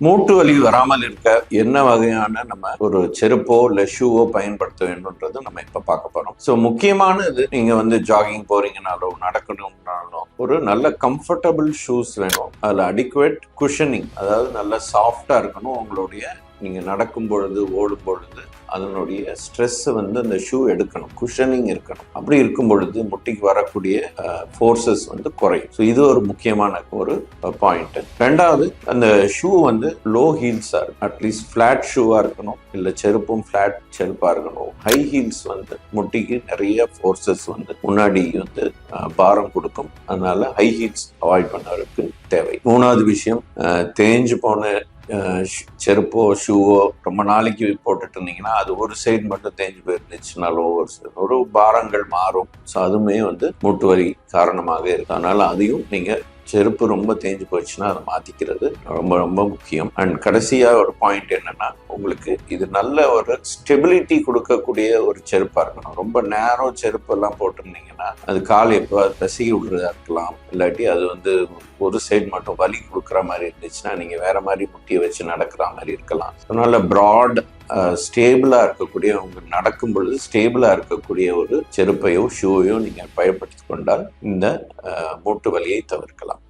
மூட்டு வலி வராமல் இருக்க என்ன வகையான நம்ம ஒரு செருப்போ இல்ல ஷூவோ பயன்படுத்த வேண்டும்ன்றது நம்ம இப்ப பார்க்க போறோம். ஸோ முக்கியமானது நீங்க ஜாகிங் போறீங்கனாலோ நடக்கணும்னாலோ ஒரு நல்ல கம்ஃபர்டபுள் ஷூஸ் வேணும். அதுல அடிக்குவேட் குஷனிங், அதாவது நல்ல சாஃப்டா இருக்கணும். உங்களுடைய நீங்க நடக்கும் பொழுது ஓடும் பொழுது அதனுடைய ஸ்ட்ரெஸ் அந்த ஷூ எடுக்கணும், குஷனிங் இருக்கணும். அப்படி இருக்கும் பொழுது முட்டிக்கு வரக்கூடிய ஃபோர்ஸஸ் குறையும். ஸோ இது ஒரு முக்கியமான ஒரு பாயிண்ட். ரெண்டாவது, அந்த ஷூ லோ ஹீல்ஸா இருக்கும். அட்லீஸ்ட் ஃபிளாட் ஷூவா இருக்கணும், இல்ல செருப்பும் ஃபிளாட் செருப்பா இருக்கணும். ஹை ஹீல்ஸ் முட்டிக்கு நிறைய ஃபோர்ஸஸ் முன்னாடி பாரம் கொடுக்கும். அதனால ஹை ஹீல்ஸ் அவாய்ட் பண்ணறதுக்கு தேவை. மூணாவது விஷயம், தேஞ்சு போன செருப்போ ஷூவோ ரொம்ப நாளைக்கு போட்டுட்டு இருந்தீங்கன்னா அது ஒரு சைடு மட்டும் தேஞ்சு போயிருந்துச்சுனாலும் ஒரு பாரங்கள் மாறும். ஸோ அதுவுமே மூட்டு வலி காரணமாக இருக்கு. அதனால அதையும் நீங்க செருப்பு ரொம்ப தேஞ்சு போயிடுச்சுன்னா அதை மாத்திக்கிறது ரொம்ப ரொம்ப முக்கியம். அண்ட் கடைசியா ஒரு பாயிண்ட் என்னன்னா, உங்களுக்கு இது நல்ல ஒரு ஸ்டெபிலிட்டி கொடுக்கக்கூடிய ஒரு செருப்பா இருக்கணும். ரொம்ப நேரோ செருப்பு எல்லாம் போட்டிருந்தீங்கன்னா அது கால் எப்போ பிசகி விடுறதா இருக்கலாம். இல்லாட்டி அது ஒரு சைடு மட்டும் வலி கொடுக்குற மாதிரி இருந்துச்சுன்னா நீங்க வேற மாதிரி முட்டியை வச்சு நடக்கிற மாதிரி இருக்கலாம். அதனால ப்ராட் ஸ்டேபிளா இருக்கக்கூடிய, உங்க நடக்கும் பொழுது ஸ்டேபிளா இருக்கக்கூடிய ஒரு செருப்பையோ ஷூவையோ நீங்க பயன்படுத்தி கொண்டால் இந்த மூட்டு வலியை தவிர்க்கலாம்.